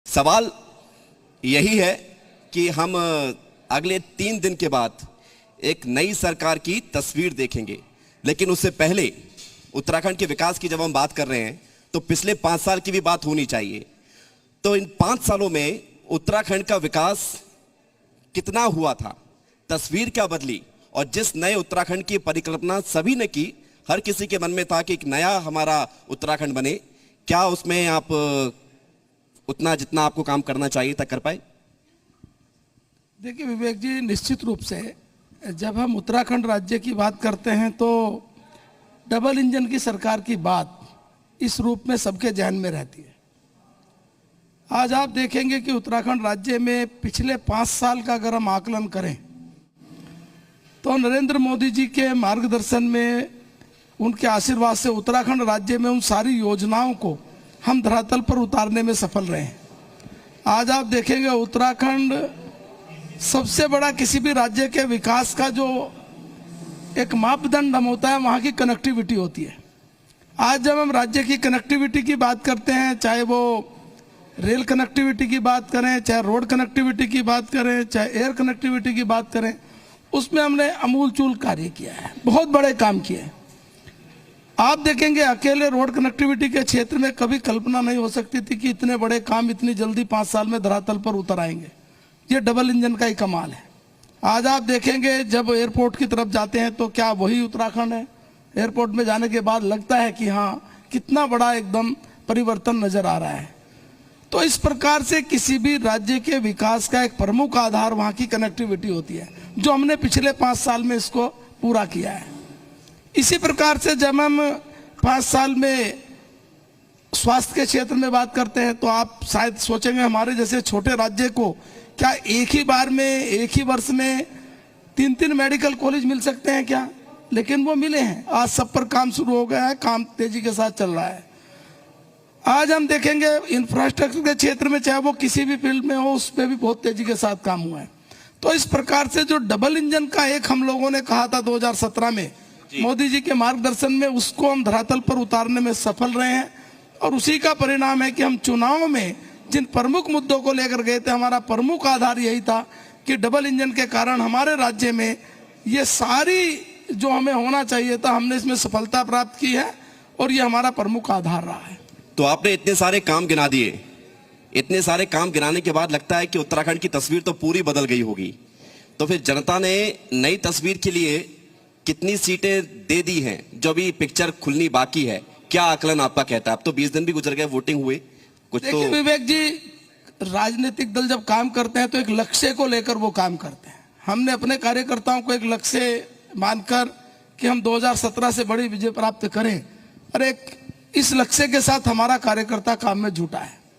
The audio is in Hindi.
सवाल यही है कि हम अगले 3 दिन के बाद एक नई सरकार की तस्वीर देखेंगे, लेकिन उससे पहले उत्तराखंड के विकास की जब हम बात कर रहे हैं तो पिछले 5 साल की भी बात होनी चाहिए। तो इन 5 सालों में उत्तराखंड का विकास कितना हुआ था, तस्वीर क्या बदली, और जिस नए उत्तराखंड की परिकल्पना सभी ने की, हर किसी के मन में था कि एक नया हमारा उत्तराखंड बने, क्या उसमें आप उतना जितना आपको काम करना चाहिए था कर पाए? देखिए विवेक जी, निश्चित रूप से जब हम उत्तराखंड राज्य की बात करते हैं तो डबल इंजन की सरकार की बात इस रूप में सबके जहन में रहती है। आज आप देखेंगे कि उत्तराखंड राज्य में पिछले 5 साल का अगर हम आकलन करें तो नरेंद्र मोदी जी के मार्गदर्शन में, उनके आशीर्वाद से उत्तराखंड राज्य में उन सारी योजनाओं को हम धरातल पर उतारने में सफल रहे हैं। आज आप देखेंगे उत्तराखंड सबसे बड़ा किसी भी राज्य के विकास का जो एक मापदंड हम होता है, वहाँ की कनेक्टिविटी होती है। आज जब हम राज्य की कनेक्टिविटी की बात करते हैं, चाहे वो रेल कनेक्टिविटी की बात करें, चाहे रोड कनेक्टिविटी की बात करें, चाहे एयर कनेक्टिविटी की बात करें, उसमें हमने अमूलचूल कार्य किया है, बहुत बड़े काम किए हैं। आप देखेंगे अकेले रोड कनेक्टिविटी के क्षेत्र में कभी कल्पना नहीं हो सकती थी कि इतने बड़े काम इतनी जल्दी 5 साल में धरातल पर उतर आएंगे। ये डबल इंजन का ही कमाल है। आज आप देखेंगे जब एयरपोर्ट की तरफ जाते हैं तो क्या वही उत्तराखंड है? एयरपोर्ट में जाने के बाद लगता है कि हाँ, कितना बड़ा एकदम परिवर्तन नजर आ रहा है। तो इस प्रकार से किसी भी राज्य के विकास का एक प्रमुख आधार वहाँ की कनेक्टिविटी होती है, जो हमने पिछले 5 साल में इसको पूरा किया है। इसी प्रकार से जब हम 5 साल में स्वास्थ्य के क्षेत्र में बात करते हैं तो आप शायद सोचेंगे हमारे जैसे छोटे राज्य को क्या एक ही बार में, एक ही वर्ष में 3-3 मेडिकल कॉलेज मिल सकते हैं क्या? लेकिन वो मिले हैं। आज सब पर काम शुरू हो गया है, काम तेजी के साथ चल रहा है। आज हम देखेंगे इंफ्रास्ट्रक्चर के क्षेत्र में, चाहे वो किसी भी फील्ड में हो, उस पर भी बहुत तेजी के साथ काम हुआ है। तो इस प्रकार से जो डबल इंजन का एक हम लोगों ने कहा था 2017 में मोदी जी के मार्गदर्शन में, उसको हम धरातल पर उतारने में सफल रहे हैं। और उसी का परिणाम है कि हम चुनाव में जिन प्रमुख मुद्दों को लेकर गए थे, हमारा प्रमुख आधार यही था कि डबल इंजन के कारण हमारे राज्य में ये सारी जो हमें होना चाहिए था, हमने इसमें सफलता प्राप्त की है और ये हमारा प्रमुख आधार रहा है। तो आपने इतने सारे काम गिना दिए, इतने सारे काम गिनाने के बाद लगता है कि उत्तराखंड की तस्वीर तो पूरी बदल गई होगी। तो फिर जनता ने नई तस्वीर के लिए कितनी सीटें दे दी हैं? जो भी पिक्चर खुलनी बाकी है, क्या आकलन आपका कहता है? अब तो 20 दिन भी गुजर गए, वोटिंग हुए कुछ। तो विवेक जी, राजनीतिक दल जब काम करते हैं तो एक लक्ष्य को लेकर वो काम करते हैं। हमने अपने कार्यकर्ताओं को एक लक्ष्य मानकर कि हम 2017 से बड़ी विजय प्राप्त करें, और एक इस लक्ष्य के साथ हमारा कार्यकर्ता काम में जुटा है।